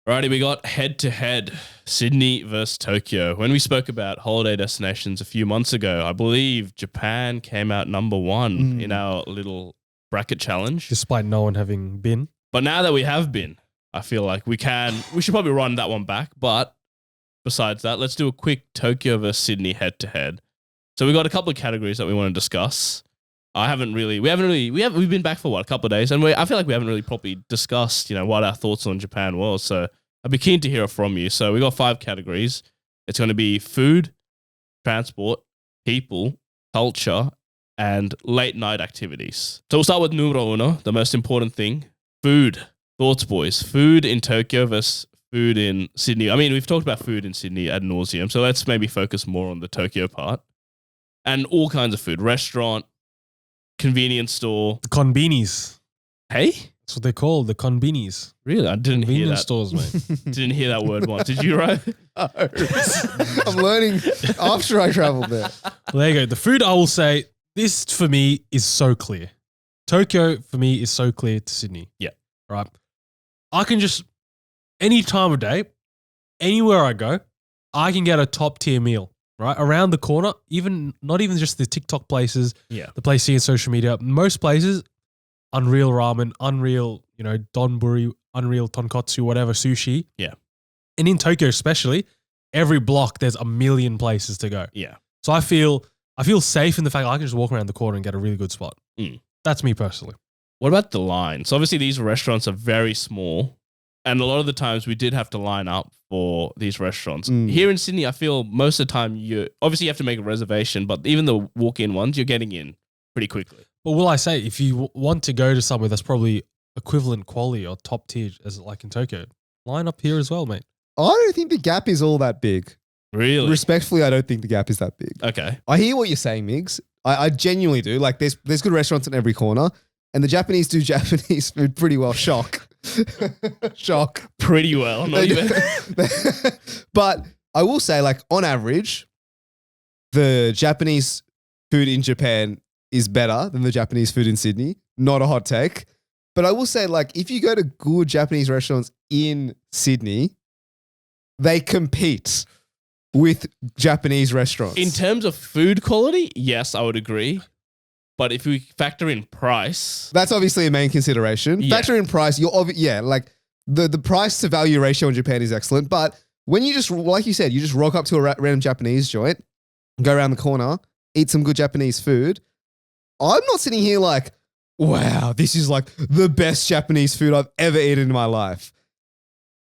Righty, we got head-to-head, Sydney versus Tokyo. When we spoke about holiday destinations a few months ago, I believe Japan came out number one in our little bracket challenge. Despite no one having been. But now that we have been, I feel like we should probably run that one back. But besides that, let's do a quick Tokyo versus Sydney head-to-head. So we got a couple of categories that we want to discuss. We've been back for a couple of days, and I feel like we haven't really properly discussed, what our thoughts on Japan was. So I'd be keen to hear it from you. So we got 5 categories. It's going to be food, transport, people, culture, and late night activities. So we'll start with numero uno, the most important thing, food. Thoughts, boys. Food in Tokyo versus food in Sydney. I mean, we've talked about food in Sydney ad nauseum, so let's maybe focus more on the Tokyo part. And all kinds of food, restaurant, convenience store. The konbinis. Hey? That's what they're called, the konbinis. Really? I didn't hear that. Stores, mate. Didn't hear that word once. Did you, Ray? I'm learning after I traveled there. Well, there you go. The food, I will say, this for me is so clear. Tokyo, for me, is so clear to Sydney. Yeah. Right? I can just, any time of day, anywhere I go, I can get a top tier meal. Right? Around the corner, not even just the TikTok places, the place you see in social media, most places, unreal ramen, unreal, donburi, unreal tonkotsu, whatever, sushi. Yeah. And in Tokyo especially, every block there's a million places to go. Yeah. So I feel safe in the fact I can just walk around the corner and get a really good spot. That's me personally. What about the line? So obviously these restaurants are very small, and a lot of the times we did have to line up for these restaurants. Here in Sydney, I feel most of the time you have to make a reservation, but even the walk-in ones, you're getting in pretty quickly. But will I say, if you want to go to somewhere that's probably equivalent quality or top tier as like in Tokyo, line up here as well, mate. I don't think the gap is all that big. Really? Respectfully, I don't think the gap is that big. Okay. I hear what you're saying, Migs. I genuinely do. Like, there's good restaurants in every corner, and the Japanese do Japanese food pretty well. Shock. Shock. Pretty well. Not even. But I will say, like, on average, the Japanese food in Japan is better than the Japanese food in Sydney. Not a hot take. But I will say, like, if you go to good Japanese restaurants in Sydney, they compete with Japanese restaurants. In terms of food quality, yes, I would agree. But if we factor in price, that's obviously a main consideration. Yeah. Factor in price, like the price to value ratio in Japan is excellent. But when you just, like you said, you just rock up to a random Japanese joint, go around the corner, eat some good Japanese food, I'm not sitting here like, wow, this is like the best Japanese food I've ever eaten in my life.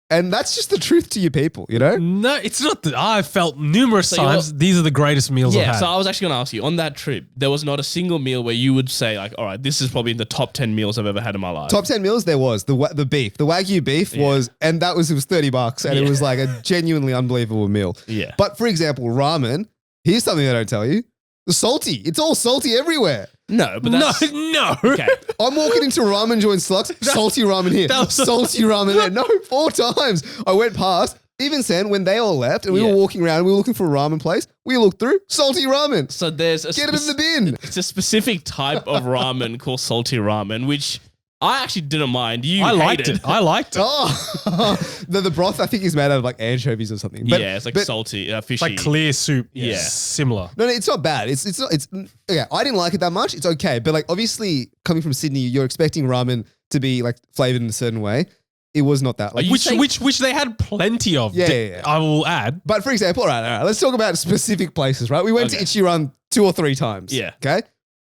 And that's just the truth to you people, No, it's not. I've felt numerous times these are the greatest meals I've had. So I was actually going to ask you, on that trip, there was not a single meal where you would say like, all right, this is probably in the top 10 meals I've ever had in my life. Top 10 meals, there was. The beef. The Wagyu beef was, and it was $30 and it was like a genuinely unbelievable meal. Yeah. But for example, ramen, here's something I don't tell you. The salty. It's all salty everywhere. No, but that's... No. Okay. I'm walking into ramen joint slugs, salty ramen here, salty ramen there. No, 4 times. I went past. Even then, when they all left and we were walking around, we were looking for a ramen place. We looked through, salty ramen. So there's Get it in the bin. It's a specific type of ramen called salty ramen, which I actually didn't mind. I liked it. Oh, the broth I think is made out of like anchovies or something. But, it's like salty, fishy. It's like clear soup. Yeah. Similar. No, it's not bad. It's not. It's okay. I didn't like it that much. It's okay, but like obviously coming from Sydney, you're expecting ramen to be like flavored in a certain way. It was not that. Like, Which they had plenty of. Yeah. I will add. But for example, all right, let's talk about specific places. Right, we went to Ichiran 2 or 3 times. Yeah. Okay,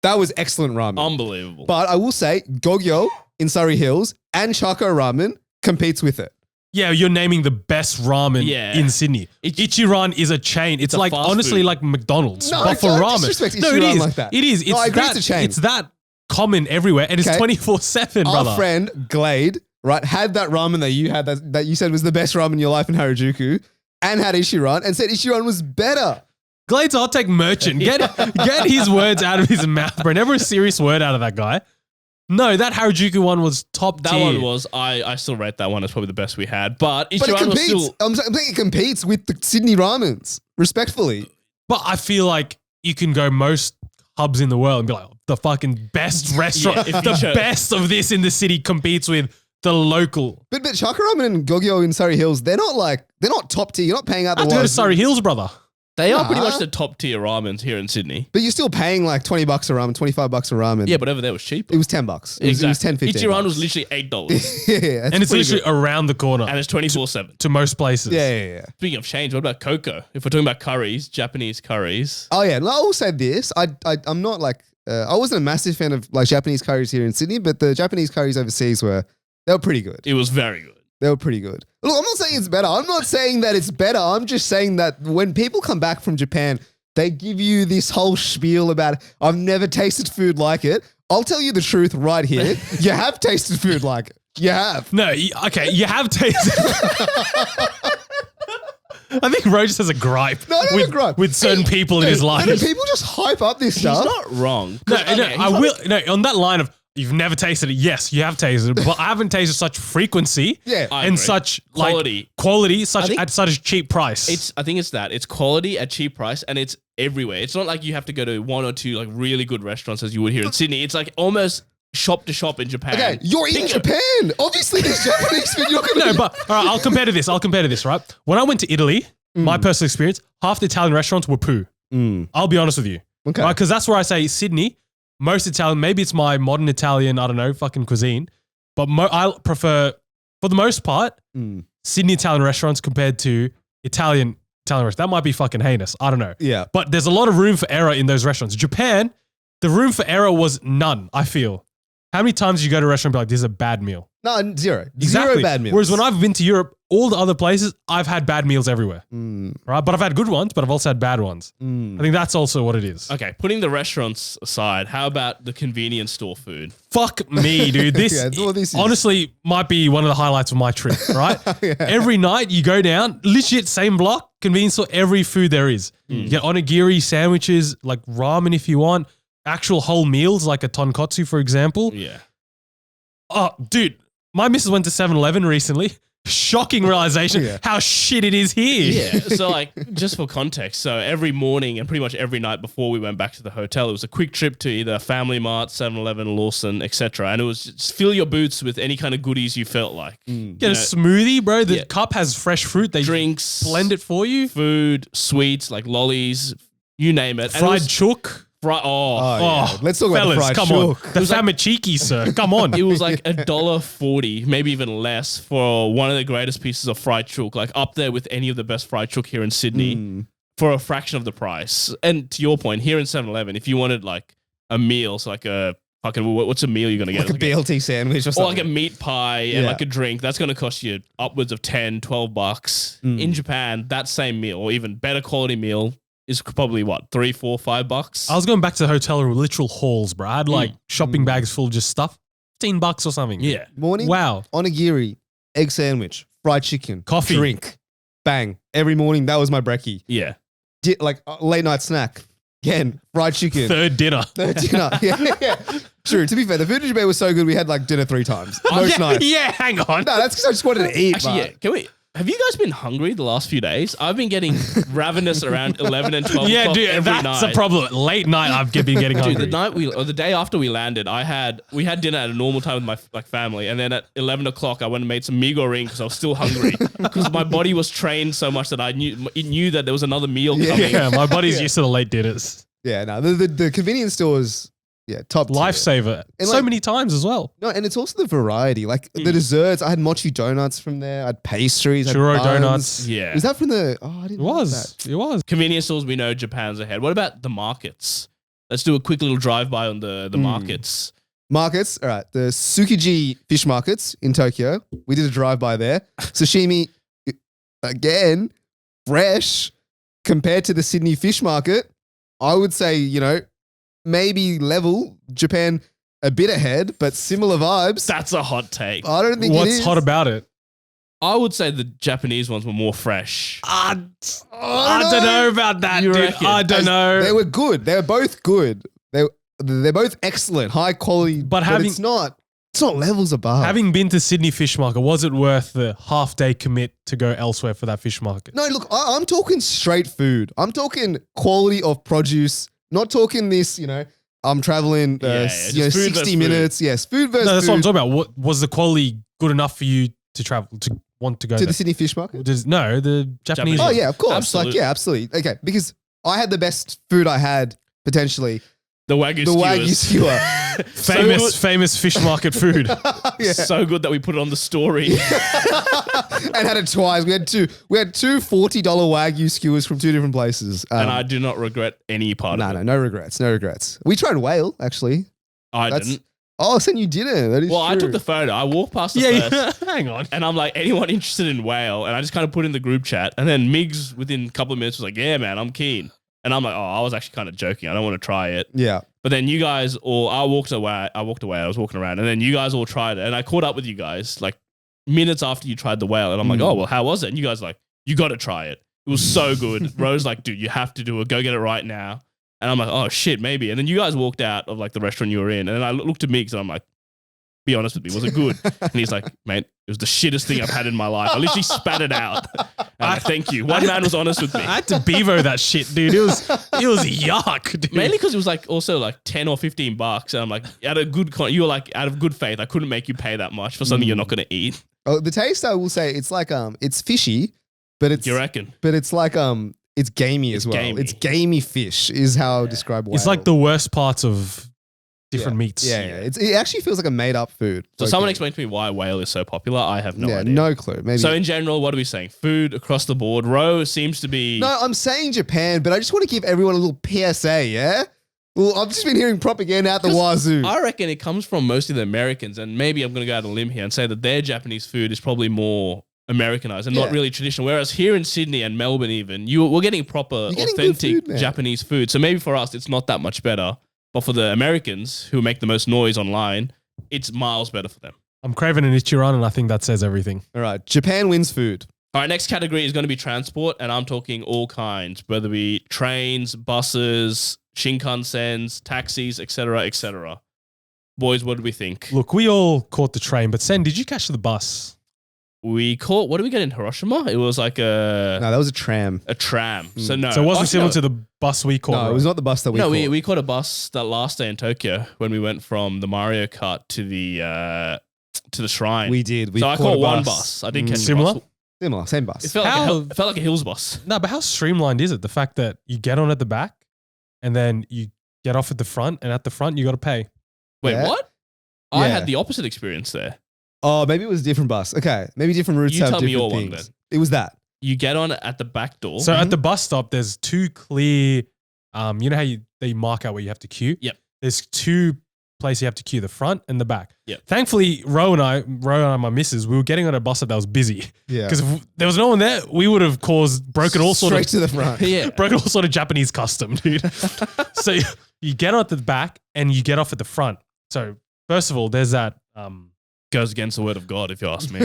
that was excellent ramen. Unbelievable. But I will say, Gogyo in Surrey Hills and Chako Ramen competes with it. Yeah, you're naming the best ramen in Sydney. Ichiran is a chain. It's like honestly food. like McDonald's, No, but for don't ramen. disrespect No, it Ichiran is. like that. It is. No, I agree it's a chain. It's that common everywhere, and it's 24/7, brother. Our friend Glade, right, had that ramen that you had that you said was the best ramen in your life in Harajuku, and had Ichiran, and said Ichiran was better. Glade's a hot take merchant. Get his words out of his mouth, bro. Never a serious word out of that guy. No, that Harajuku one was top tier. That one was, I still rate that one as probably the best we had. But But it Ichiran was competes. still... I'm saying it competes with the Sydney ramens, respectfully. But I feel like you can go most hubs in the world and be like, the fucking best restaurant, if you the chose- best of this in the city competes with the local. But Chaka Ramen and Gogyo in Surrey Hills, they're not top tier. You're not paying out the I have to go to lowest. Surrey Hills, brother. They are pretty Nah. much the top tier ramens here in Sydney. But you're still paying like $20 a ramen, $25 a ramen. Yeah, but over there was cheaper. It was $10. It was 10, 15 Ichiran bucks. was literally $8. Yeah, And it's literally around the corner And it's 24/7. to most places. Yeah. Speaking of change, what about Coco? If we're talking about curries, Japanese curries. Oh yeah, and I will say this. I'm not like I wasn't a massive fan of like Japanese curries here in Sydney, but the Japanese curries overseas were pretty good. It was very good. They were pretty good. Look, I'm not saying it's better. I'm not saying that it's better. I'm just saying that when people come back from Japan, they give you this whole spiel about I've never tasted food like it. I'll tell you the truth right here. You have tasted food like it. You have. No, okay, you have tasted. I think Ro just has a gripe, No, I don't have with, a gripe. with certain people in his life. And people just hype up this He's stuff. not wrong. No, 'Cause, no, okay, I he's will. No, on that line of you've never tasted it. Yes, you have tasted it, but I haven't tasted such frequency. Yeah. I and agree. such Quality. quality, such think- at such a cheap price. I think it's that. It's quality at cheap price and it's everywhere. It's not like you have to go to one or two like really good restaurants as you would here in Sydney. It's like almost shop to shop in Japan. Okay, you're in Think of- Japan. Obviously, there's Japanese food. You're gonna no, but all right, I'll compare to this. Right, when I went to Italy, my personal experience, half the Italian restaurants were poo. I'll be honest with you, Okay. right? Because that's where I say Sydney. Most Italian, maybe it's my modern Italian, I don't know, fucking cuisine, but I prefer, for the most part, Sydney Italian restaurants compared to Italian restaurants. That might be fucking heinous. I don't know. Yeah. But there's a lot of room for error in those restaurants. Japan, the room for error was none, I feel. How many times did you go to a restaurant and be like, this is a bad meal? No, zero. Exactly. Zero bad meals. Whereas when I've been to Europe, all the other places, I've had bad meals everywhere. Right? But I've had good ones, but I've also had bad ones. I think that's also what it is. Okay, putting the restaurants aside, how about the convenience store food? Fuck me, dude. This, Yeah, well, this is- honestly might be one of the highlights of my trip, right? Every night you go down, legit same block, convenience store, every food there is. You get onigiri, sandwiches, like ramen if you want, actual whole meals like a tonkotsu, for example. Yeah. Oh, dude, my missus went to 7-Eleven recently. Shocking realization Yeah. how shit it is here. Yeah. So like just for context, so every morning and pretty much every night before we went back to the hotel, it was a quick trip to either Family Mart, 7-Eleven, Lawson, etc. And it was just fill your boots with any kind of goodies you felt like. Get a You know, smoothie, bro. The Yeah. cup has fresh fruit. They drinks, blend it for you. food, sweets like lollies, you name it. And it Fried was chook. Oh, yeah. Let's talk about the fellas, fried come chook. on. The famachiki, sir. Come on. It was like $1.40, maybe even less, for one of the greatest pieces of fried chook, like up there with any of the best fried chook here in Sydney, for a fraction of the price. And to your point, here in 7-Eleven, if you wanted like a meal, so like a fucking what's a meal you're gonna get? Like a BLT sandwich or or something. like a meat pie and Yeah. like a drink, that's going to cost you upwards of $10-12. In Japan, that same meal or even better quality meal is probably what, $3, $4, $5? I was going back to the hotel room with literal hauls, bro. I had like shopping bags full of just stuff. $15 or something. Yeah. Morning, Wow. onigiri, egg sandwich, fried chicken, Coffee. drink, bang. Every morning, that was my brekkie. Yeah. Like late night snack. Again, fried chicken. Third dinner. Dinner. Yeah. True. To be fair, the food in Japan was so good, we had like dinner 3 times. Most nights. Yeah, hang on. No, that's because I just wanted to eat. Actually, yeah. Can we? Have you guys been hungry the last few days? I've been getting ravenous around 11 and 12 Yeah, o'clock dude, every that's night. the problem. Late night, I've been getting Dude, hungry. the day after we landed, we had dinner at a normal time with my family, and then at 11 o'clock, I went and made some mee goreng because I was still hungry because my body was trained so much that it knew that there was another meal coming. Yeah, my body's used to the late dinners. Yeah, no, the convenience stores, top tier. Lifesaver. And So like- many times as well. No, and it's also the variety. Like the desserts, I had mochi donuts from there. I had pastries. I had Churro buns. donuts. Yeah. Was that from the? Oh, I didn't. It know was. that. It was. Convenience stores, we know Japan's ahead. What about the markets? Let's do a quick little drive-by on the markets. Markets. All right, the Tsukiji fish markets in Tokyo. We did a drive by there. Sashimi, again, fresh compared to the Sydney fish market. I would say, maybe level. Japan a bit ahead, but similar vibes. That's a hot take. I don't think it What's is. hot about it? I would say the Japanese ones were more fresh. I don't know about that, You dude. reckon? I don't know. They were good. They were both good. They're both excellent, high quality. But it's not levels above. Having been to Sydney Fish Market, was it worth the half-day commit to go elsewhere for that fish market? No, look, I'm talking straight food. I'm talking quality of produce. Not talking this, I'm traveling, Yeah, just food versus 60 food. minutes. Yes, food versus No, that's food. what I'm talking about. What was the quality good enough for you to travel to want to go To there? the Sydney Fish Market? No, the Japanese. Oh one. yeah, of course. Absolutely. Like yeah, absolutely. Okay, because I had the best food I had potentially. The Wagyu The Wagyu skewers. skewer. famous fish market food. Yeah. So good that we put it on the story. And had it twice. We had two $40 Wagyu skewers from two different places. And I do not regret any part of it. no regrets. No regrets. We tried whale, actually. I That's- didn't. Oh, so you didn't. That is Well, I true. took the photo. I walked past the yeah, first. yeah. Hang on. And I'm like, anyone interested in whale? And I just kind of put in the group chat. And then Migs, within a couple of minutes, was like, yeah, man, I'm keen. And I'm like, oh, I was actually kind of joking. I don't want to try it. Yeah. But then you guys all, I walked away. I was walking around. And then you guys all tried it. And I caught up with you guys like minutes after you tried the whale. And I'm like, oh, well, how was it? And you guys were like, you got to try it. It was so good. Rose like, dude, you have to do it. Go get it right now. And I'm like, oh, shit, maybe. And then you guys walked out of like the restaurant you were in. And then I looked at Migs and I'm like, be honest with me, was it good? And he's like, mate, it was the shittest thing I've had in my life. I literally spat it out. And I'm like, thank you. One man was honest with me. I had to bevo that shit, dude. It was yuck, dude. Mainly because it was like also like 10 or 15 bucks. And I'm like, you were like, out of good faith, I couldn't make you pay that much for something you're not going to eat. Oh, the taste, I will say, it's like it's fishy, but it's You reckon? but it's like it's gamey as well. gamey. It's gamey fish is how I would describe whale. It's like the worst parts of different meats. Yeah. It actually feels like a made up food. So Low someone key. explain to me why whale is so popular. I have no yeah, idea. no clue. Maybe. So in general, what are we saying? Food across the board. Ro seems to be... No, I'm saying Japan, but I just want to give everyone a little PSA, yeah? Well, I've just been hearing propaganda out the wazoo. I reckon it comes from mostly the Americans, and maybe I'm going to go out on a limb here and say that their Japanese food is probably more Americanized and not Yeah. really traditional. Whereas here in Sydney and Melbourne even, we're getting proper, getting good authentic food, man. Japanese food. So maybe for us, it's not that much better. But for the Americans who make the most noise online, it's miles better for them. I'm craving an Ichiran, and I think that says everything. All right, Japan wins food. All right, next category is going to be transport, and I'm talking all kinds, whether it be trains, buses, Shinkansens, taxis, etc., etc. Boys, what do we think? Look, we all caught the train, but Sen, did you catch the bus? We caught, what did we get in Hiroshima? It was like No, that was a tram. a tram. So no. So it wasn't Actually, similar no. to the bus we caught. No, it right? was not the bus that we No, caught. we caught a bus that last day in Tokyo when we went from the Mario Kart to the shrine. We did. We so I caught caught a one bus. I didn't catch Similar? a bus. Similar, same bus. It felt, it felt like a Hills bus. No, but how streamlined is it? The fact that you get on at the back and then you get off at the front, and at the front you got to pay. Wait, Yeah. what? I Yeah. had the opposite experience there. Oh, maybe it was a different bus. Okay, maybe different routes You have tell me different your one things. then. It was that. You get on at the back door. So at the bus stop, there's two clear. You know how they mark out where you have to queue. Yep. There's two places you have to queue: the front and the back. Yep. Thankfully, Ro and I, my missus, we were getting on a bus stop that was busy Yeah. because if there was no one there, we would have broken all sort Straight of to the front. yeah. broken all sort of Japanese custom, dude. So you get on at the back and you get off at the front. So first of all, there's that Goes against the word of God, if you ask me.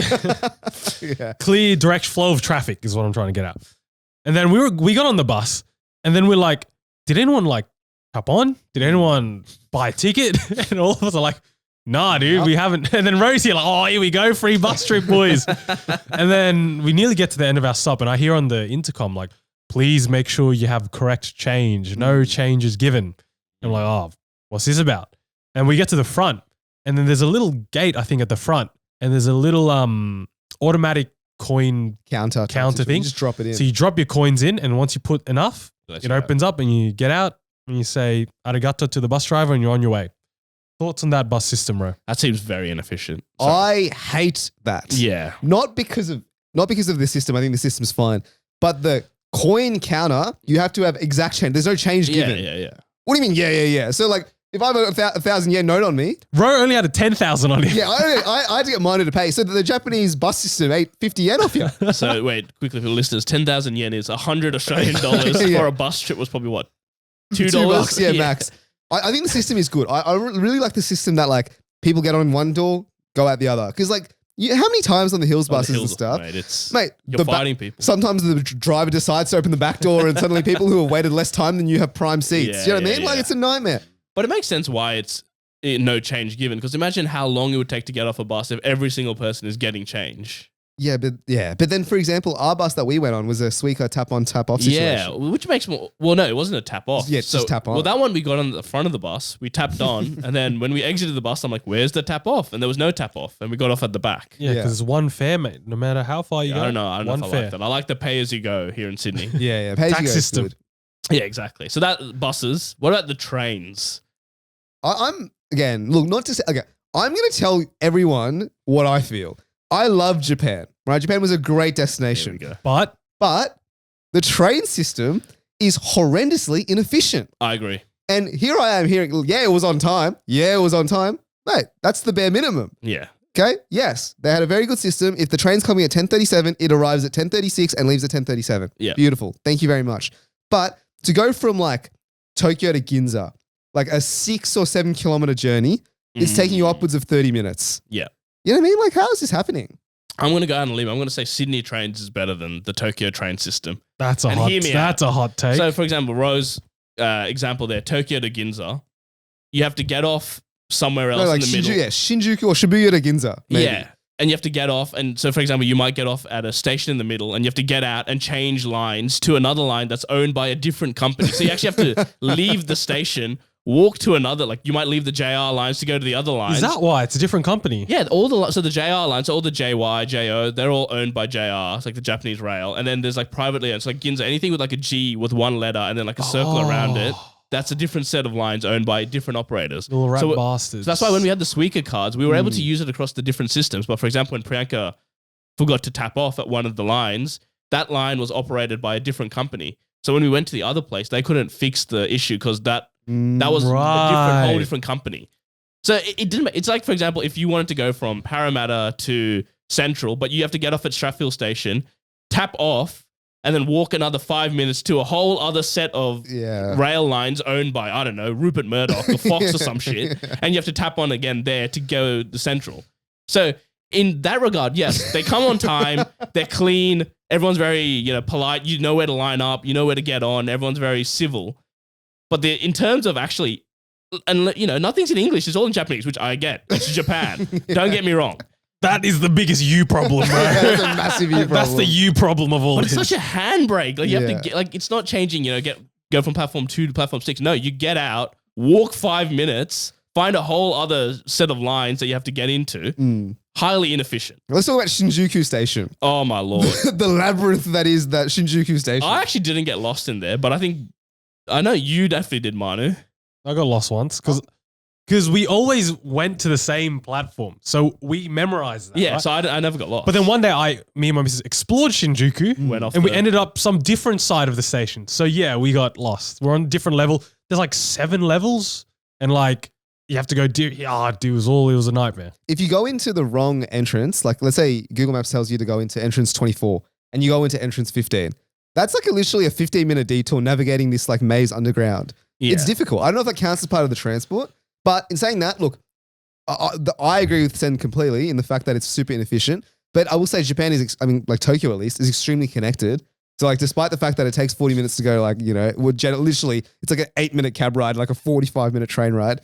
Yeah. clear direct flow of traffic is what I'm trying to get at. And then we got on the bus, and then we're like, did anyone like tap on? Did anyone buy a ticket? And all of us are like, nah, dude, Nope. we haven't. And then Rosie like, oh, here we go, free bus trip, boys. And then we nearly get to the end of our stop, and I hear on the intercom like, please make sure you have correct change. No change is given. I'm like, oh, what's this about? And we get to the front, and then there's a little gate, I think, at the front, and there's a little automatic coin. Counter thing. You just drop it in. So you drop your coins in, and once you put enough, Let it you go. opens up, and you get out, and you say arigato to the bus driver, and you're on your way. Thoughts on that bus system, bro? That seems very inefficient. I hate that. Yeah. Not because of the system. I think the system's fine. But the coin counter, you have to have exact change. There's no change Yeah, given. yeah. What do you mean? Yeah. So like, if I have a 1,000 yen note on me, Ro only had a 10,000 on him. yeah, I had to get mine to pay. So the Japanese bus system ate 50 yen off you. So wait, quickly for the listeners, 10,000 yen is 100 Australian dollars. Yeah. For a bus trip was probably what? $2? $2, yeah, max. I think the system is good. I really like the system that like people get on one door, go out the other. Because like, how many times on the Hills On the buses hills, and stuff, Mate, you're the fighting people. sometimes the driver decides to open the back door and suddenly people who have waited less time than you have prime seats. Yeah, you know what I yeah, mean? Like yeah. it's a nightmare. But it makes sense why it's no change given. Because imagine how long it would take to get off a bus if every single person is getting change. But then, for example, our bus that we went on was a Suica tap on, tap off situation. Yeah, which makes more. Well, no, it wasn't a tap off. Yeah, it's just tap on. Well, that one we got on the front of the bus. We tapped on, and then when we exited the bus, I'm like, "Where's the tap off?" And there was no tap off, and we got off at the back. Yeah, because it's one fare, mate. No matter how far you go. I don't know if one I fare. like that. I like the pay as you go here in Sydney. Yeah. Tax system. Yeah, exactly. So that buses. What about the trains? I'm again, look, not to say, okay, I'm going to tell everyone what I feel. I love Japan, right? Japan was a great destination. There we go. But the train system is horrendously inefficient. I agree. And here I am hearing, yeah, it was on time. Yeah, it was on time. Mate, that's the bare minimum. Yeah. Okay? Yes, they had a very good system. If the train's coming at 10:37, it arrives at 10:36 and leaves at 10:37. Yeah. Beautiful. Thank you very much. But to go from like Tokyo to Ginza, like a 6 or 7 kilometer journey, is taking you upwards of 30 minutes. Yeah. You know what I mean? Like, how is this happening? I'm going to go out on a limb. I'm going to say Sydney trains is better than the Tokyo train system. that's a hot take. So, for example, Rose, example there, Tokyo to Ginza, you have to get off somewhere else in the middle. Yeah, Shinjuku or Shibuya to Ginza. Maybe. Yeah. And you have to get off. And so, for example, you might get off at a station in the middle and you have to get out and change lines to another line that's owned by a different company. So you actually have to leave the station, walk to another, like you might leave the JR lines to go to the other lines. Is that why? It's a different company. Yeah, so the JR lines, all the JY, JO, they're all owned by JR. It's like the Japanese rail. And then there's like privately owned. So like Ginza, anything with like a G with one letter and then like a circle around it, that's a different set of lines owned by different operators. Little rat So bastards. that's why when we had the Suica cards, we were able to use it across the different systems. But for example, when Priyanka forgot to tap off at one of the lines, that line was operated by a different company. So when we went to the other place, they couldn't fix the issue because that was a whole different company. So it didn't. It's like, for example, if you wanted to go from Parramatta to Central, but you have to get off at Strathfield Station, tap off, and then walk another 5 minutes to a whole other set of rail lines owned by, I don't know, Rupert Murdoch or Fox or some shit, and you have to tap on again there to go to Central. So in that regard, yes, they come on time, they're clean, everyone's very polite, you know where to line up, you know where to get on, everyone's very civil. But in terms of actually, and nothing's in English, it's all in Japanese, which I get. It's Japan. Don't get me wrong. That is the biggest you problem, bro. That's a massive you problem. That's the you problem of all. But it's such a handbrake. Like you have to get, like it's not changing. Go from platform 2 to platform 6. No, you get out, walk 5 minutes, find a whole other set of lines that you have to get into. Highly inefficient. Let's talk about Shinjuku Station. Oh my lord, the labyrinth that is that Shinjuku Station. I actually didn't get lost in there, but I know you definitely did, Manu. I got lost once because we always went to the same platform, so we memorized that. Yeah, right? so I never got lost. But then one day, me and my missus explored Shinjuku, Went off and we the- ended up some different side of the station. So yeah, we got lost. We're on a different level. There's like 7 levels, and like you have to go. Dude, it was a nightmare. If you go into the wrong entrance, like let's say Google Maps tells you to go into entrance 24, and you go into entrance 15, that's like literally a 15-minute detour navigating this like maze underground. Yeah. It's difficult. I don't know if that counts as part of the transport, but in saying that, look, I agree with Sen completely in the fact that it's super inefficient. But I will say Japan is, like Tokyo at least, is extremely connected. So like, despite the fact that it takes 40 minutes to go, like, literally, it's like an 8-minute cab ride, like a 45-minute train ride.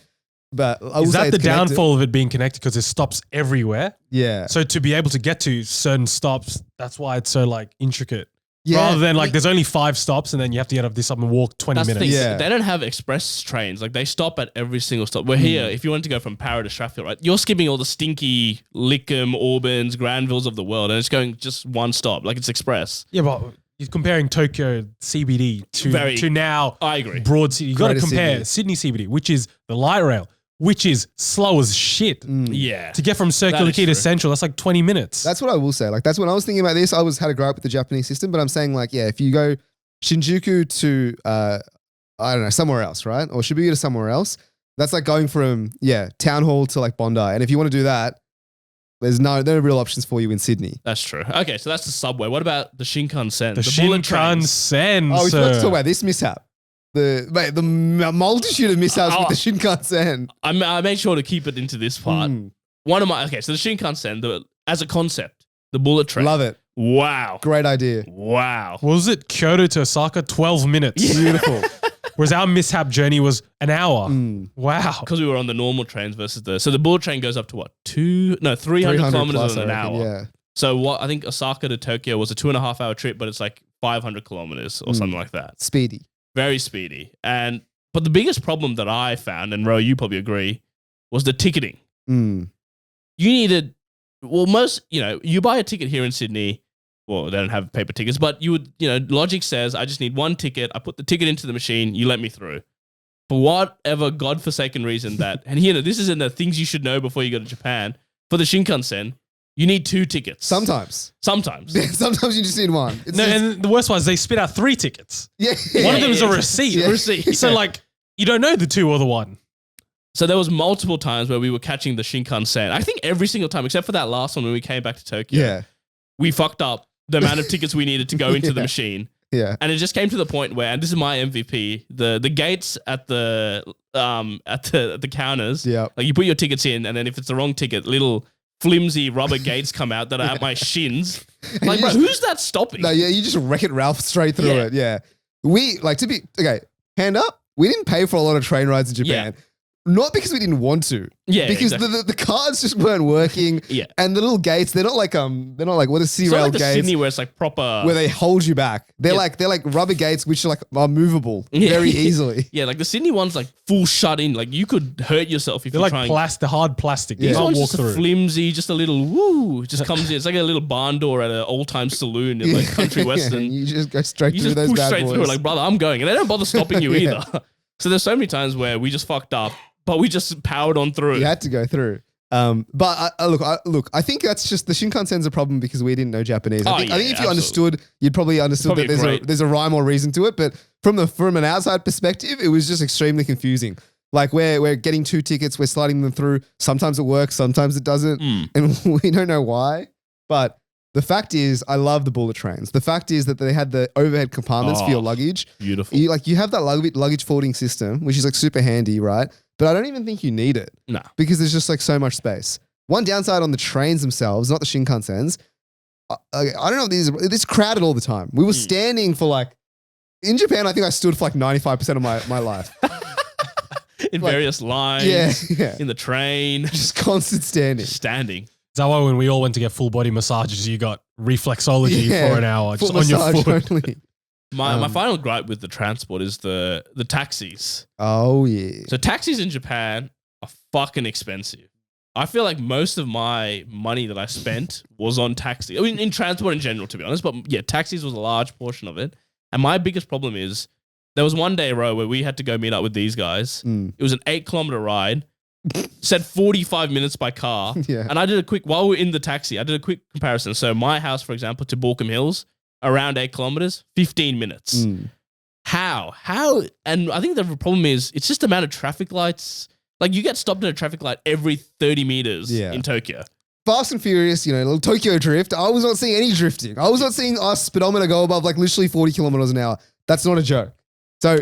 But I will Is say that the it's connected. downfall of it being connected because it stops everywhere? Yeah. So to be able to get to certain stops, that's why it's so like intricate. Yeah. Rather than like there's only 5 stops and then you have to get up this up and walk 20 That's the minutes. thing. Yeah. They don't have express trains. Like they stop at every single stop. We're here. If you wanted to go from Para to Strathfield, right? You're skipping all the stinky Lickham, Auburn's, Granvilles of the world, and it's going just one stop. Like it's express. Yeah, but you're comparing Tokyo CBD to now I agree. Broad City. You got to Greater compare Sydney CBD, which is the light rail, which is slow as shit. Yeah. To get from Circular That is Quay to true. Central, that's like 20 minutes. That's what I will say. Like, that's when I was thinking about this. I had a gripe with the Japanese system, but I'm saying, like, yeah, if you go Shinjuku to, I don't know, somewhere else, right? Or Shibuya to somewhere else, that's like going from, Town Hall to like Bondi. And if you want to do that, there are no real options for you in Sydney. That's true. Okay, so that's the subway. What about the Shinkansen? the bullet trains? Shinkansen, Oh, we forgot to sir. talk about this mishap. The multitude of mishaps Oh. with the Shinkansen. I made sure to keep it into this part. Mm. So the Shinkansen, as a concept, the bullet train. Love it. Wow. Great idea. Wow. What was it? Kyoto to Osaka, 12 minutes. Beautiful. Whereas our mishap journey was an hour. Mm. Wow. Because we were on the normal trains versus so the bullet train goes up to what? 300 kilometers plus, in an I reckon, hour. Yeah. So what I think Osaka to Tokyo was a 2.5 hour trip, but it's like 500 kilometers or something like that. Speedy. Very speedy. But the biggest problem that I found, and Ro, you probably agree, was the ticketing. Mm. You needed, you buy a ticket here in Sydney. Well, they don't have paper tickets, but you would, logic says, I just need one ticket. I put the ticket into the machine. You let me through. For whatever godforsaken reason and this is in the things you should know before you go to Japan. For the Shinkansen, you need 2 tickets. Sometimes. Sometimes you just need one. And the worst one is they spit out 3 tickets. Yeah. One of them is a receipt. Yeah. Receipt. So you don't know the 2 or the 1. So there was multiple times where we were catching the Shinkansen. I think every single time, except for that last one when we came back to Tokyo. Yeah. We fucked up the amount of tickets we needed to go into the machine. Yeah. And it just came to the point where, and this is my MVP, the gates at the counters. Yeah. Like you put your tickets in, and then if it's the wrong ticket, little flimsy rubber gates come out that are at my shins. Like, bro, who's that stopping? No, yeah, you just Wreck-It Ralph straight through it. Yeah. We hand up, we didn't pay for a lot of train rides in Japan. Not because we didn't want to. Yeah. Because exactly. the cards just weren't working. Yeah. And the little gates, they're not like what are city rail like the gates Sydney where it's like proper where they hold you back. They're Yeah. like rubber gates which are movable very easily. Yeah, like the Sydney one's like full shut in. Like you could hurt yourself if They're you're like trying. hard plastic. You This can't one's walk just through. a flimsy, just a little woo. It just comes in. It's like a little barn door at an old time saloon in like country western. You just go straight You through just those push bad straight boys. through. Like, brother, I'm going, and they don't bother stopping you Yeah. either. So there's so many times where we just fucked up, but we just powered on through. You had to go through. But look, I think that's just the Shinkansen's a problem because we didn't know Japanese. I think if you absolutely. understood, you'd probably understood Probably that there's a rhyme or reason to it. But from an outside perspective, it was just extremely confusing. Like we're getting 2 tickets, we're sliding them through. Sometimes it works, sometimes it doesn't, and we don't know why. But the fact is, I love the bullet trains. The fact is that they had the overhead compartments for your luggage. Beautiful. You have that luggage folding system, which is like super handy, right? But I don't even think you need it. No. Because there's just like so much space. One downside on the trains themselves, not the Shinkansens. I don't know if this crowded all the time. We were standing for in Japan, I think I stood for 95% of my life. In various lines. Yeah. In the train. Just constant standing. Just standing. Is that why when we all went to get full body massages, you got reflexology Yeah. for an hour Foot just on your massage foot? only. My final gripe with the transport is the taxis. Oh, yeah. So taxis in Japan are fucking expensive. I feel like most of my money that I spent was on taxi. I mean, in transport in general, to be honest. But yeah, taxis was a large portion of it. And my biggest problem is there was one day, Ro, where we had to go meet up with these guys. It was an 8-kilometer ride. Said 45 minutes by car. Yeah. And I did while we were in the taxi, I did a quick comparison. So my house, for example, to Balcombe Hills, around 8 kilometers, 15 minutes. How? And I think the problem is it's just the amount of traffic lights. Like you get stopped at a traffic light every 30 meters in Tokyo. Fast and Furious, little Tokyo drift. I was not seeing any drifting. I was not seeing our speedometer go above literally 40 kilometers an hour. That's not a joke. So,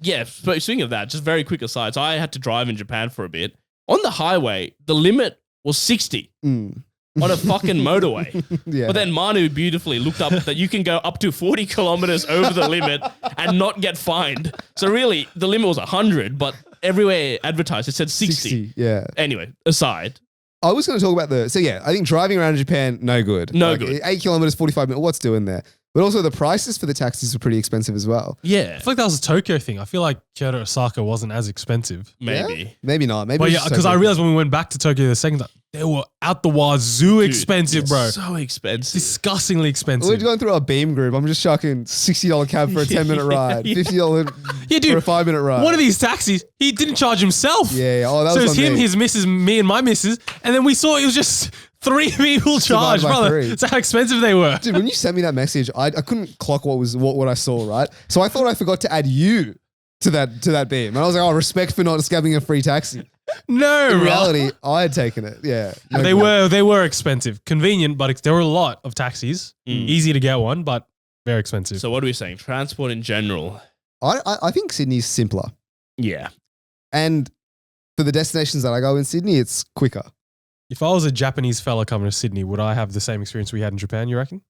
Speaking of that, just very quick aside. So I had to drive in Japan for a bit. On the highway, the limit was 60 on a fucking motorway. yeah. But then Manu beautifully looked up that you can go up to 40 kilometers over the limit and not get fined. So really, the limit was 100, but everywhere advertised, it said 60. Yeah. Anyway, aside. I was going to talk about I think driving around in Japan, no good. No good. 8 kilometers, 45 minutes, what's doing there? But also the prices for the taxis were pretty expensive as well. Yeah. I feel like that was a Tokyo thing. I feel like Kyoto Osaka wasn't as expensive. Maybe. Yeah? Maybe not. Maybe But it's yeah, just because I Tokyo. realized when we went back to Tokyo the second time, they were out the wazoo expensive, bro. So expensive. Disgustingly We're expensive. going through our Beam group. I'm just chucking $60 cab for a 10-minute ride, $50 Yeah, dude. for a 5-minute ride. One of these taxis, he didn't charge himself. Yeah. Oh, that So it was was on him, me. his missus, me, and my missus. And then we saw it was just 3 people charged, by brother. 3. That's how expensive they were. Dude, when you sent me that message, I couldn't clock what I saw, right? So I thought I forgot to add you to that Beam. And I was like, respect for not scabbing a free taxi. No, In bro. reality, I had taken it. Yeah. No They good. were expensive. Convenient, but there were a lot of taxis. Easy to get one, but very expensive. So what are we saying? Transport in general. I think Sydney's simpler. Yeah. And for the destinations that I go in Sydney, it's quicker. If I was a Japanese fella coming to Sydney, would I have the same experience we had in Japan, you reckon?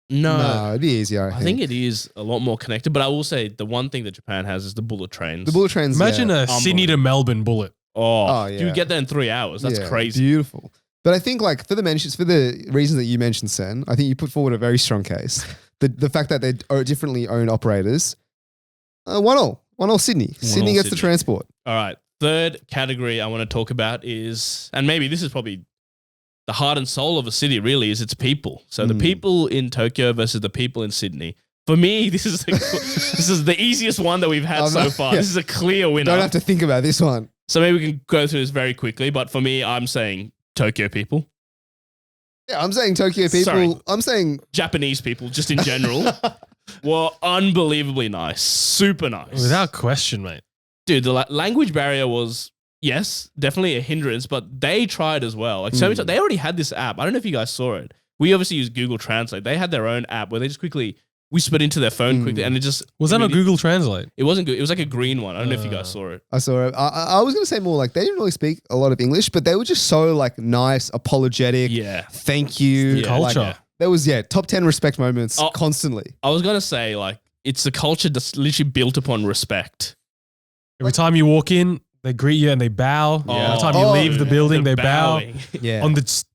No. It'd be easier. I think it is a lot more connected, but I will say the one thing that Japan has is the bullet trains. the bullet trains. Imagine yeah. a Sydney to Melbourne bullet. Oh, yeah. you get there in 3 hours. That's Yeah, crazy. Beautiful. But I think like for the reasons that you mentioned, Sen, I think you put forward a very strong case. The fact that they're differently owned operators. 1-1 Sydney. Sydney gets the transport. All right. Third category I want to talk about is, and maybe this is probably the heart and soul of a city really, is its people. So the people in Tokyo versus the people in Sydney. For me, this is the easiest one that we've had so far. Yeah. This is a clear winner. Don't have to think about this one. So maybe we can go through this very quickly. But for me, I'm saying Tokyo people. Yeah, I'm saying Tokyo people. Sorry. I'm saying Japanese people, just in general, were unbelievably nice. Super nice. Without question, mate. Dude, the language barrier was, yes, definitely a hindrance, but they tried as well. Like so many times, they already had this app. I don't know if you guys saw it. We obviously use Google Translate. They had their own app where they just quickly whispered into their phone quickly, and it just was that on Google Translate? It wasn't good. It was like a green one. I don't know if you guys saw it. I saw it. I was gonna say more like they didn't really speak a lot of English, but they were just so like nice, apologetic. Yeah, It's thank you. the culture. Like, there was top 10 respect moments constantly. I was gonna say like it's a culture that's literally built upon respect. Every time you walk in, they greet you and they bow. Yeah. Every time you leave the building, they bow. Yeah.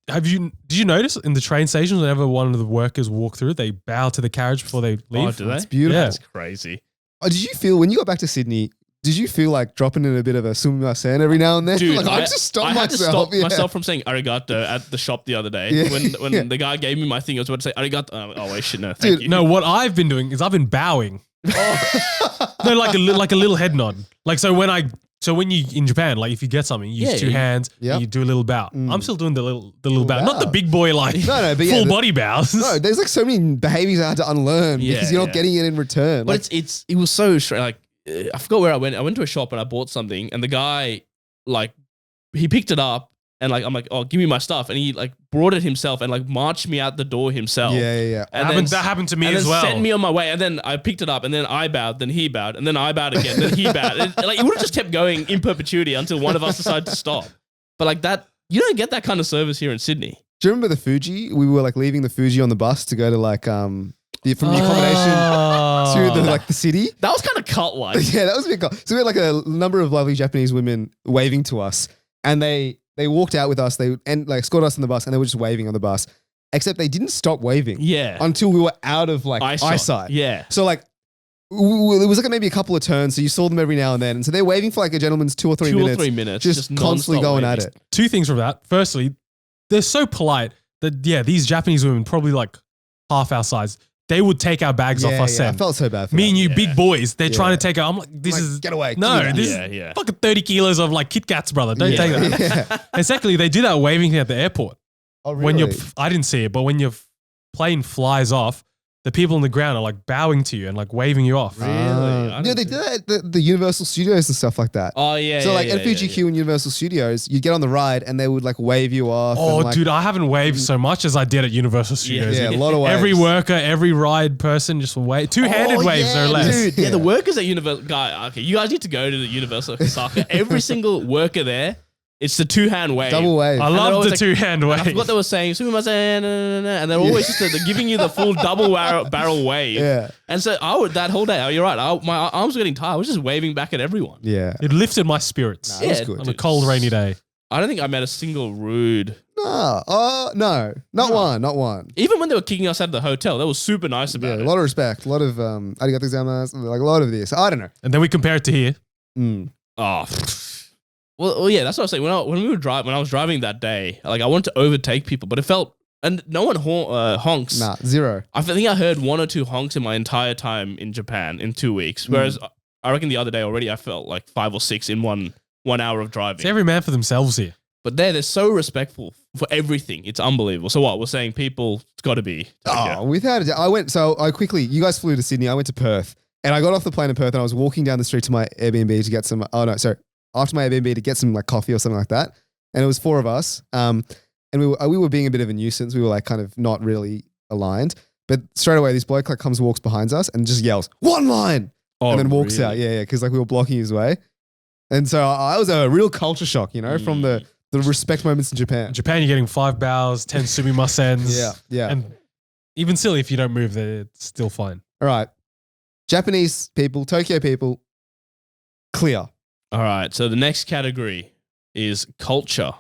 Did you notice in the train stations whenever one of the workers walk through, they bow to the carriage before they leave? Oh, do they? It's beautiful. Yeah. That's crazy. Did you feel when you got back to Sydney? Did you feel like dropping in a bit of a sumimasen every now and then? Dude, like, I just stopped I had myself. to stop myself from saying arigato at the shop the other day. Yeah. When the guy gave me my thing, I was about to say arigato. Oh wait, shit, no, thank Dude, you. No, what I've been doing is I've been bowing. No, like a little head nod. Like so when you in Japan, like if you get something, you use two hands, and you do a little bow. I'm still doing the little bow, not the big boy like No, but full body bows. No, there's like so many behaviors I had to unlearn because you're not getting it in return. But it was so strange. Like I forgot where I went. I went to a shop and I bought something, and the guy like he picked it up. And like I'm like, oh, give me my stuff, and he like brought it himself and like marched me out the door himself. Yeah. And that happened to me and as then well. Sent me on my way, and then I picked it up, and then I bowed, then he bowed, and then I bowed again, then he bowed. Like it would have just kept going in perpetuity until one of us decided to stop. But like that, you don't get that kind of service here in Sydney. Do you remember the Fuji? We were like leaving the Fuji on the bus to go to like from the accommodation to the city. That was kind of cult-like. Yeah, that was a bit cool. So we had like a number of lovely Japanese women waving to us, and they walked out with us. They escorted us on the bus, and they were just waving on the bus. Except they didn't stop waving. Yeah. Until we were out of like eyesight. Yeah. So like it was like maybe a couple of turns, so you saw them every now and then, and so they're waving for like a gentleman's 2 or 3 minutes. 2 or 3 minutes, just constantly going at it. Two things from that. Firstly, they're so polite that these Japanese women, probably like half our size, they would take our bags off us. I felt so bad for me that. and you, big boys, they're trying to take our. I'm like, this is get away. No, this is fucking 30 kilos of like Kit Kats, brother. Don't take that. Yeah. And secondly, they do that waving thing at the airport. Oh, really? When I didn't see it, but when your plane flies off, the people on the ground are like bowing to you and like waving you off. Really? Yeah, they did that at the Universal Studios and stuff like that. Oh yeah. So like at FUGQ and Universal Studios, you get on the ride and they would like wave you off. Oh, and, like, dude, I haven't waved so much as I did at Universal Studios. Yeah, a lot of waves. Every worker, every ride person just wave. Two-handed waves or less. Dude, Yeah, the workers at Universal, okay, you guys need to go to the Universal Osaka. Every single worker there, it's the two-hand wave. double wave. I they're love always the like- two-hand wave. I forgot they were saying, "Sumimasen," and they're always just they're giving you the full double barrel wave. Yeah. And so that whole day, you're right. My arms were getting tired. I was just waving back at everyone. Yeah. It lifted my spirits That was good. on a cold, rainy day. I don't think I met a single rude. No. No. Not one. Even when they were kicking us out of the hotel, they were super nice Yeah, about a it. lot of respect. A lot of arigato gozaimasu. Like a lot of this. I don't know. And then we compare it to here. Oh, well, yeah, that's what I was saying. When I was driving that day, like I wanted to overtake people, but it felt and no one honks. Nah, zero. I think I heard 1 or 2 honks in my entire time in Japan in 2 weeks. Whereas I reckon the other day already I felt like 5 or 6 in one hour of driving. It's every man for themselves here. But they're so respectful for everything. It's unbelievable. So what? We're saying people, it's got to be. Oh, without a doubt. You guys flew to Sydney. I went to Perth. And I got off the plane in Perth and I was walking down the street to my Airbnb to get some, after my Airbnb to get some like coffee or something like that. And it was 4 of us. And we were being a bit of a nuisance. We were like kind of not really aligned. But straight away, this bloke like walks behind us and just yells, "One line!" and then walks out. Yeah. Because like we were blocking his way. And so I was a real culture shock, from the respect moments in Japan. In Japan, you're getting 5 bows, 10 sumimasens. Yeah. And even still, if you don't move, it's still fine. All right. Japanese people, Tokyo people, clear. All right. So the next category is culture.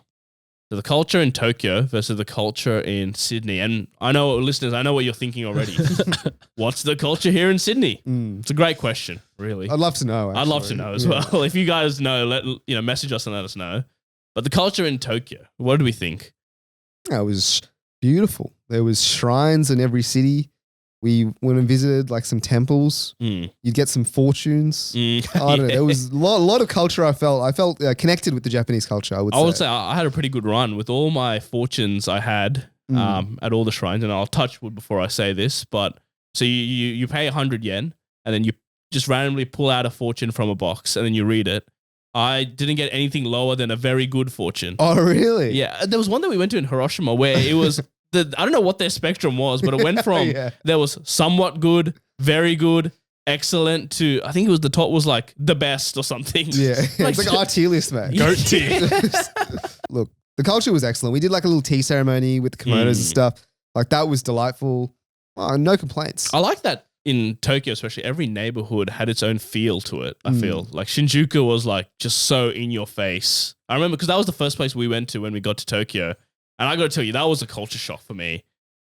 So the culture in Tokyo versus the culture in Sydney. And I know, listeners, I know what you're thinking already. What's the culture here in Sydney? It's a great question, really. I'd love to know. I'd love to know as well. If you guys know, message us and let us know. But the culture in Tokyo, what do we think? It was beautiful. There was shrines in every city. We went and visited like some temples. You'd get some fortunes. I don't know. There was a lot of culture. I felt connected with the Japanese culture. I would say I had a pretty good run with all my fortunes I had at all the shrines. And I'll touch wood before I say this. But so you pay 100 yen and then you just randomly pull out a fortune from a box and then you read it. I didn't get anything lower than a very good fortune. Oh, really? Yeah. There was one that we went to in Hiroshima where it was... I don't know what their spectrum was, but it went from there was somewhat good, very good, excellent to I think it was the top was like the best or something. Yeah, it's like our tier list, man. Goat tier. Look, the culture was excellent. We did like a little tea ceremony with the kimonos and stuff. Like that was delightful. Oh, no complaints. I like that in Tokyo, especially every neighborhood had its own feel to it. I feel like Shinjuku was like just so in your face. I remember because that was the first place we went to when we got to Tokyo. And I got to tell you, that was a culture shock for me.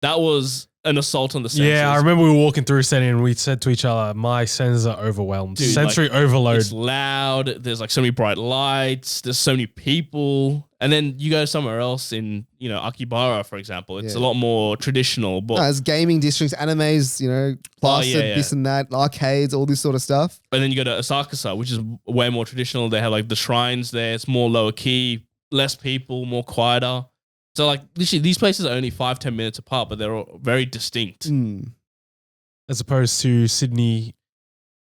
That was an assault on the senses. Yeah, I remember we were walking through setting and we said to each other, my senses are overwhelmed. Dude, sensory overload. It's loud. There's like so many bright lights. There's so many people. And then you go somewhere else in, Akibara, for example. It's a lot more traditional. But there's gaming districts, animes, plastered, this and that, arcades, all this sort of stuff. And then you go to Asakusa, which is way more traditional. They have like the shrines there. It's more lower key, less people, more quieter. So like literally these places are only 5-10 minutes apart, but they're all very distinct. As opposed to Sydney.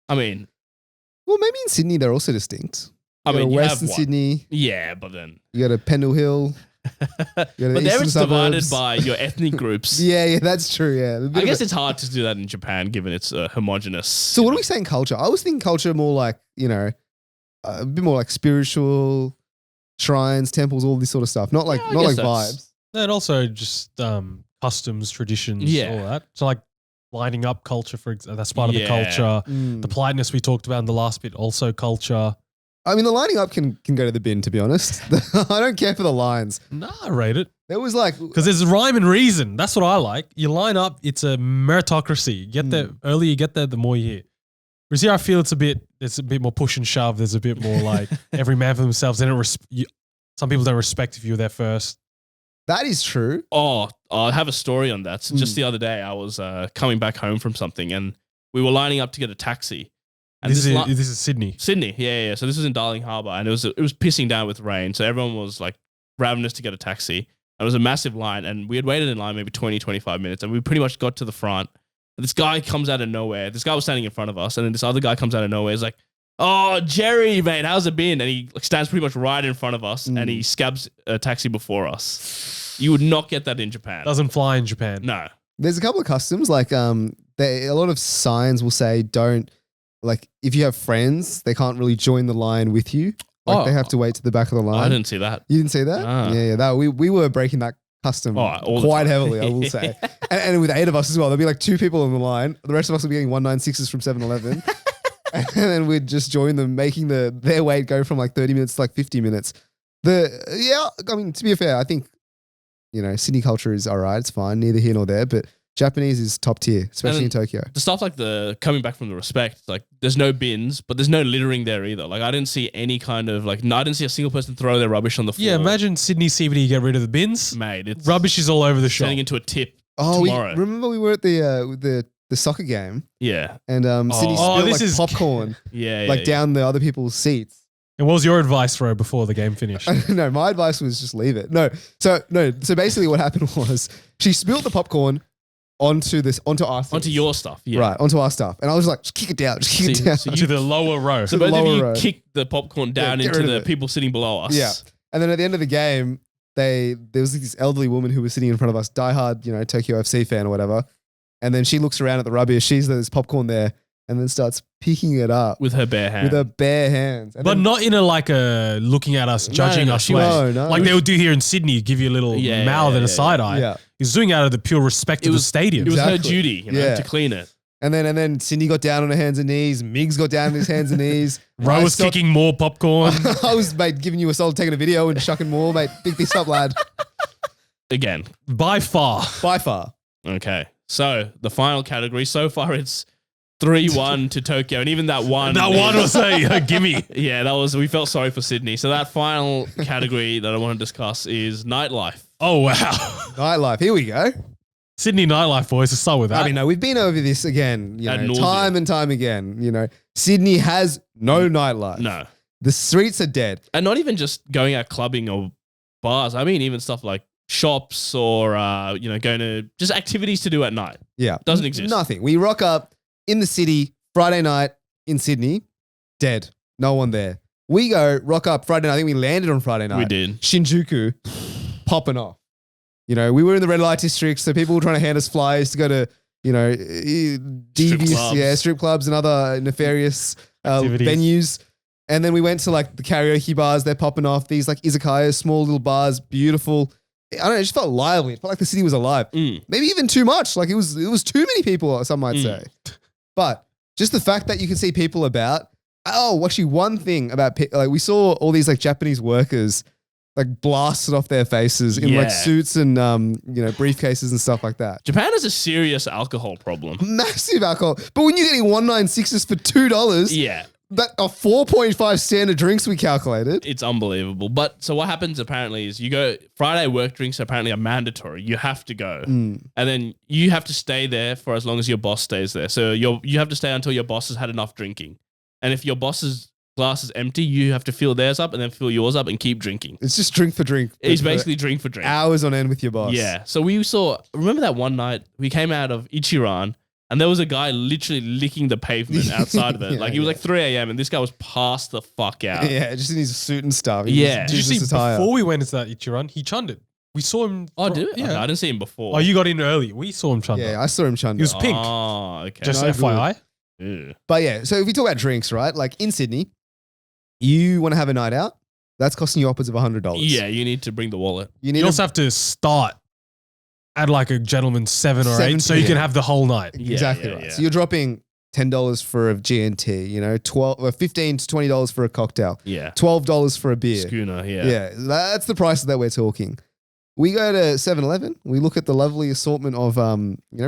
I mean, well, maybe in Sydney they're also distinct. You Western Sydney. Yeah, but then you got a Pendle Hill. But there it's divided by your ethnic groups. Yeah, that's true. Yeah, I guess it's hard to do that in Japan given it's homogenous. So what are we saying? Culture? I was thinking culture more like a bit more like spiritual. Shrines, temples, all this sort of stuff. Not like vibes. And also just customs, traditions, all that. So like lining up culture, for example, that's part of the culture. The politeness we talked about in the last bit, also culture. I mean, the lining up can go to the bin, to be honest. I don't care for the lines. Nah, I rate it. There was like... Because there's rhyme and reason. That's what I like. You line up, it's a meritocracy. You get there, earlier you get there, the more you hear. Whereas here I feel it's a bit more push and shove. There's a bit more like every man for themselves. Some people don't respect if you were there first. That is true. Oh, I have a story on that. So just the other day, I was coming back home from something and we were lining up to get a taxi. And this is Sydney. Sydney, yeah. So this was in Darling Harbour and it was pissing down with rain. So everyone was like ravenous to get a taxi. And it was a massive line and we had waited in line maybe 20, 25 minutes and we pretty much got to the front. This guy comes out of nowhere. This guy was standing in front of us, and then this other guy comes out of nowhere. He's like, "Oh, Jerry, mate, how's it been?" And he stands pretty much right in front of us, and he scabs a taxi before us. You would not get that in Japan. Doesn't fly in Japan. No. There's a couple of customs, like a lot of signs will say don't, like if you have friends, they can't really join the line with you. Like they have to wait to the back of the line. I didn't see that. You didn't see that? Ah. Yeah. We were breaking that custom quite heavily, I will say. and with 8 of us as well, there'll be like 2 people on the line. The rest of us will be getting 196s from 7-Eleven. And then we'd just join them, making their wait go from like 30 minutes to like 50 minutes. I mean, to be fair, I think, Sydney culture is all right. It's fine. Neither here nor there. But Japanese is top tier, especially in Tokyo. The stuff like the coming back from the respect, like there's no bins, but there's no littering there either. Like I didn't see any kind of I didn't see a single person throw their rubbish on the floor. Yeah, imagine Sydney CBD get rid of the bins. Mate, it's rubbish is all over the shop. turning into a tip tomorrow. Remember we were at the soccer game? Yeah. And Sydney spilled popcorn down the other people's seats. And what was your advice, Ro, before the game finished? No, my advice was just leave it. So basically what happened was she spilled the popcorn onto our things. Onto your stuff, yeah. Right, onto our stuff. And I was like, just kick it down, kick it down. So to the lower row. So both of you kicked the popcorn down into the people sitting below us. Yeah. And then at the end of the game, there was this elderly woman who was sitting in front of us, diehard, Tokyo FC fan or whatever. And then she looks around at the rubbish, sees there's popcorn there, and then starts picking it up. With her bare hands. With her bare hands. And but not in a looking at us, judging us way. No. Like they would do here in Sydney, give you a little mouth and a side eye. Yeah. He's doing it out of the pure respect of the stadium. It was her duty to clean it. And then Cindy got down on her hands and knees. Migs got down on his hands and knees. Ro was kicking more popcorn. I was, mate, giving you a solid, taking a video and chucking more, mate. Pick this up, lad. Again. By far. By far. Okay. So the final category, so far it's 3-1 to Tokyo. And even that one. That one was a gimme. Yeah, we felt sorry for Sydney. So that final category that I want to discuss is nightlife. Oh, wow. Nightlife. Here we go. Sydney nightlife, boys. Let's start with that. I mean, no, we've been over this again, Ad nauseam. time and time again. Sydney has no nightlife. No. The streets are dead. And not even just going out clubbing or bars. I mean, even stuff like shops or, going to just activities to do at night. Yeah. Doesn't exist. Nothing. We rock up in the city Friday night in Sydney, dead. No one there. We go rock up Friday night. I think we landed on Friday night. We did. Shinjuku, popping off. We were in the red light district, so people were trying to hand us flyers to go to, devious, strip clubs and other nefarious venues. And then we went to like the karaoke bars. They're popping off. These like izakayas, small little bars, beautiful. I don't know. It just felt lively. It felt like the city was alive. Maybe even too much. Like it was too many people, some might say. But just the fact that you can see people about. Oh, actually, one thing about like we saw all these like Japanese workers like blasted off their faces in like suits and briefcases and stuff like that. Japan has a serious alcohol problem. Massive alcohol. But when you're getting 196s for $2, Yeah. that are 4.5 standard drinks we calculated. It's unbelievable. But so what happens apparently is you go Friday work drinks apparently are mandatory. You have to go. And then you have to stay there for as long as your boss stays there. So you have to stay until your boss has had enough drinking. And if your boss's glass is empty, you have to fill theirs up and then fill yours up and keep drinking. It's just drink for drink. It's basically drink for drink. Hours on end with your boss. Yeah. So remember that one night we came out of Ichiran and there was a guy literally licking the pavement outside of it. Yeah, like it was like 3 a.m. and this guy was passed the fuck out. Yeah, just in his suit and stuff. Yeah. Did you see before we went into that Ichiran, he chunned it. We saw him. Oh, did it? Yeah. Okay, I didn't see him before. Oh, you got in early. We saw him chunder. Yeah, I saw him chunder. He was pink. Oh, okay. Just No FYI. Ew. But yeah, so if we talk about drinks, right? Like in Sydney, you want to have a night out, that's costing you upwards of $100. Yeah, you need to bring the wallet. You need You also have to start at like a gentleman's 7 or 8 so you can have the whole night. exactly right. Yeah. So you're dropping $10 for a GNT, $15 to $20 for a cocktail, Yeah. $12 for a beer. Schooner, yeah. Yeah, that's the price that we're talking. We go to 7-Eleven. We look at the lovely assortment of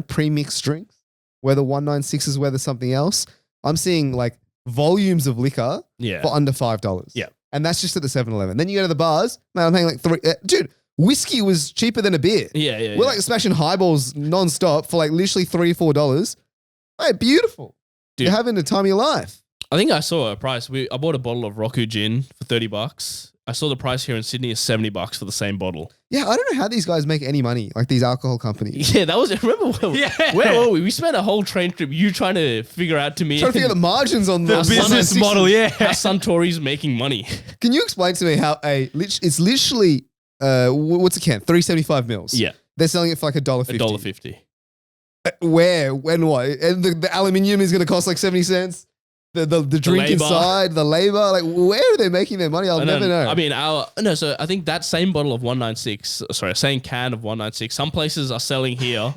pre-mixed drinks, whether 196s, whether something else. I'm seeing like volumes of liquor Yeah. for under $5. Yeah. And that's just at the 7-Eleven. Then you go to the bars, man, I'm paying like dude, whiskey was cheaper than a beer. Yeah. We're like smashing highballs non-stop for like literally $3 or $4. Mate, beautiful. Dude. You're having the time of your life. I think I saw a price. I bought a bottle of Roku gin for $30. I saw the price here in Sydney is $70 for the same bottle. Yeah, I don't know how these guys make any money, like these alcohol companies. Yeah, that was remember Yeah. where were we? We spent a whole train trip you trying to figure out to me Trying to figure out the margins on The the business 196s. model, yeah. how Suntory's making money. Can you explain to me how it's literally what's a can? 375 mils. Yeah, They're selling it for like $1.50. $1.50. Where? When? What? And the aluminium is going to cost like 70 cents. The drink labor. inside, the labor. Like, where are they making their money? I'll never know. I mean, so I think that same bottle of 196, same can of 196, some places are selling here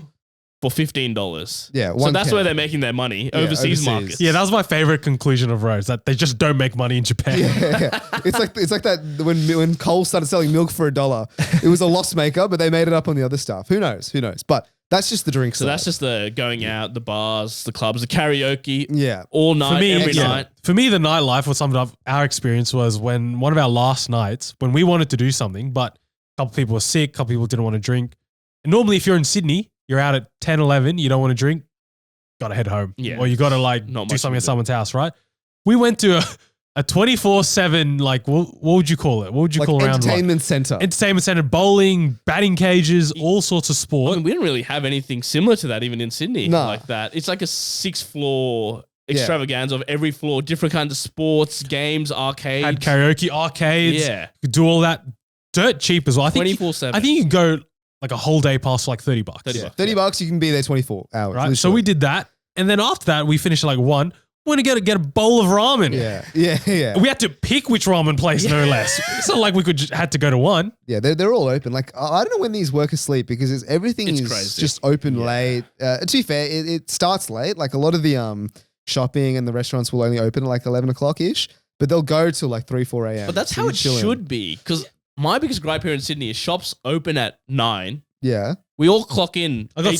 for $15. Yeah, So one that's can. where they're making their money, overseas markets. Yeah, that was my favorite conclusion of Rose, that they just don't make money in Japan. Yeah. it's like that when Cole started selling milk for $1. It was a loss maker, but they made it up on the other stuff. Who knows? But that's just the drink So that's just the going out, the bars, the clubs, the karaoke, yeah. all night, every excellent. night. For me, the nightlife was something of our experience was when one of our last nights, when we wanted to do something, but a couple people were sick, a couple people didn't want to drink. And normally if you're in Sydney, you're out at 10, 11, you don't want to drink, got to head home. Yeah. Or you got to like Not do much something to at do. someone's house, right? We went to a 24/7, like, what would you call it? What would you Like call around? entertainment center. Entertainment center, bowling, batting cages, all sorts of I sport. mean, we didn't really have anything similar to that even in Sydney No. like that. It's like a 6-floor Yeah. extravaganza of every floor, different kinds of sports, games, arcades. Had karaoke, arcades. Yeah. You could do all that dirt cheap as well. I think 24/7. I think you can go like a whole day pass for like $30. $30. $30, you can be there 24 hours. Right. So literally. we did that. And then after that, we finished at like 1. Want to get a bowl of ramen. Yeah. We had to pick which ramen place, no less. It's not like we had to go to one. Yeah, they're all open. Like, I don't know when these workers sleep because everything is crazy. just open late. To be fair, it starts late. Like a lot of the shopping and the restaurants will only open at like 11 o'clock ish, but they'll go till like 3, 4 a.m. But that's how it should be. Because my biggest gripe here in Sydney is shops open at 9. Yeah. We all clock in. I got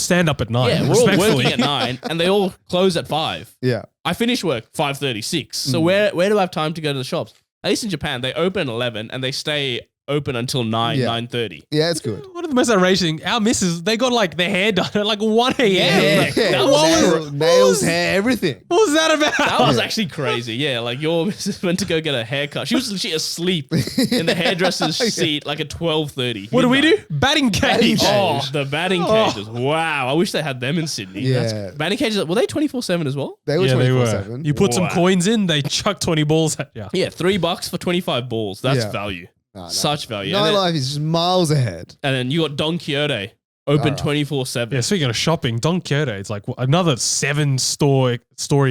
stand up at 9. Yeah, we're all working at 9, and they all close at 5. Yeah. I finish work 5:36. So where do I have time to go to the shops? At least in Japan, they open at 11 and they stay open until 9:30. Yeah, it's good. One of the most outrageous things, our missus, they got like their hair done at like 1 a.m. Yeah. Nails, hair, everything. What was that about? That was actually crazy. Yeah, like your missus went to go get a haircut. She was literally asleep in the hairdresser's seat like at 12:30. What do we do? Batting cage. Oh, the batting cages. Wow. I wish they had them in Sydney. Yeah. Batting cages, were they 24/7 as well? They were Yeah, they 24/7. were. You put some Wow. coins in, they chuck 20 balls at you. Yeah, $3 for 25 balls. That's Yeah. value. No. Such value. And then, Nightlife is just miles ahead. and then you got Don Quixote open 24/7. Yeah, speaking of shopping, Don Quixote, it's like another 7-story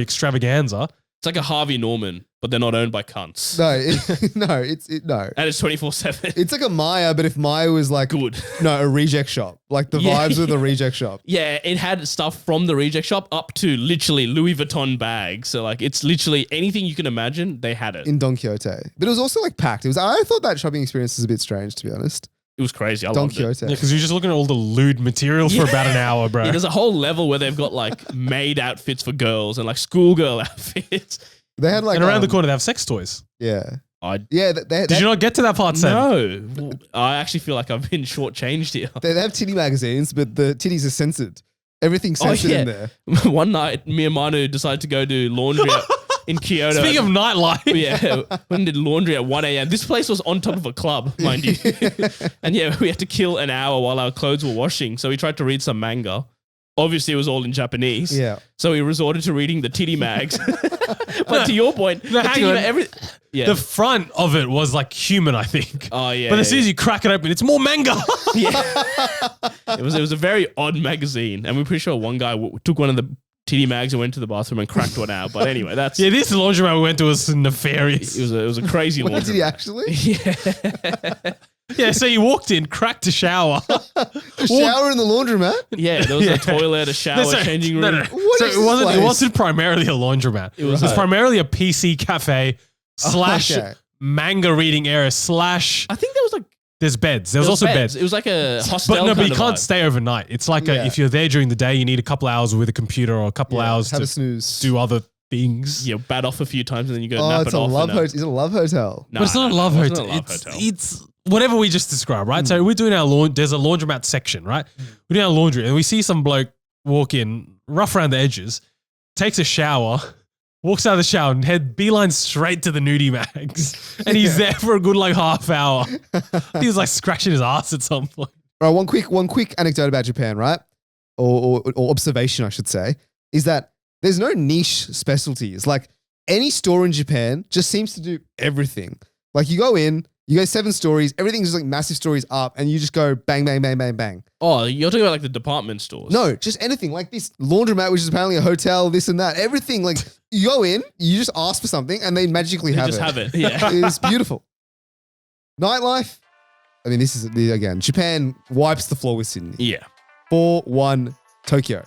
extravaganza. It's like a Harvey Norman, but they're not owned by cunts. No, no. And it's 24/7. It's like a Maya, but if Maya was like Good. no, a reject shop. Like the Yeah, vibes of the reject shop. Yeah, it had stuff from the reject shop up to literally Louis Vuitton bags. So like it's literally anything you can imagine, they had it. In Don Quixote. But it was also like packed. I thought that shopping experience was a bit strange, to be honest. It was crazy. I Don loved it. Quixote. Yeah, because you're just looking at all the lewd material for about an hour, bro. Yeah, there's a whole level where they've got like maid outfits for girls and like schoolgirl outfits. They had like and around the corner, they have sex toys. Yeah. I They Did you not get to that part, Sam? No. I actually feel like I've been shortchanged here. they have titty magazines, but the titties are censored. Everything's censored in there. One night, me and Manu decided to go do laundry in Kyoto. Speaking of nightlife. Yeah, we did laundry at 1 a.m. This place was on top of a club, mind you. And yeah, we had to kill an hour while our clothes were washing. So we tried to read some manga. Obviously, it was all in Japanese. Yeah. So we resorted to reading the titty mags. But to your point, the hang titty on. yeah. The front of it was like human, I think. Oh, yeah. But as soon as you crack it open, it's more manga. Yeah. It was a very odd magazine. And we're pretty sure one guy took one of the titty mags and went to the bathroom and cracked one out. But anyway, that's... Yeah, this laundromat we went to was nefarious. It was a crazy What laundry. did he actually? Yeah. Yeah, so you walked in, cracked a shower. A shower in the laundromat? Yeah, there was a toilet, a shower, changing room. No. What So is it this wasn't. place? It wasn't primarily a laundromat. It was primarily a PC cafe slash okay. manga reading area slash. I think there was like... There's beds. There was also beds. It was like a hostel. But kind you of can't vibe. stay overnight. It's like if you're there during the day, you need a couple hours with a computer or a couple hours Have a to snooze. do other things. You bat off a few times and then you go Oh, nap it's it a off. love and, hotel. Is it a love hotel? No, But it's not a love it wasn't hotel. a love hotel. It's whatever we just described, right? So we're doing our there's a laundromat section, right? We're doing our laundry and we see some bloke walk in, rough around the edges, takes a shower, walks out of the shower and head beeline straight to the nudie mags. And he's there for a good like half hour. He was like scratching his ass at some point. All right, one quick anecdote about Japan, right? Or observation, I should say, is that there's no niche specialties. Like any store in Japan just seems to do everything. Like you go in, you go 7 stories, everything's just like massive stories up, and you just go bang, bang, bang, bang, bang. Oh, you're talking about like the department stores. No, just anything. Like this laundromat, which is apparently a hotel, this and that. Everything. Like you go in, you just ask for something, and they magically They have just it. have it. Yeah. It's beautiful. Nightlife. I mean, this is again. Japan wipes the floor with Sydney. Yeah. 4-1 Tokyo.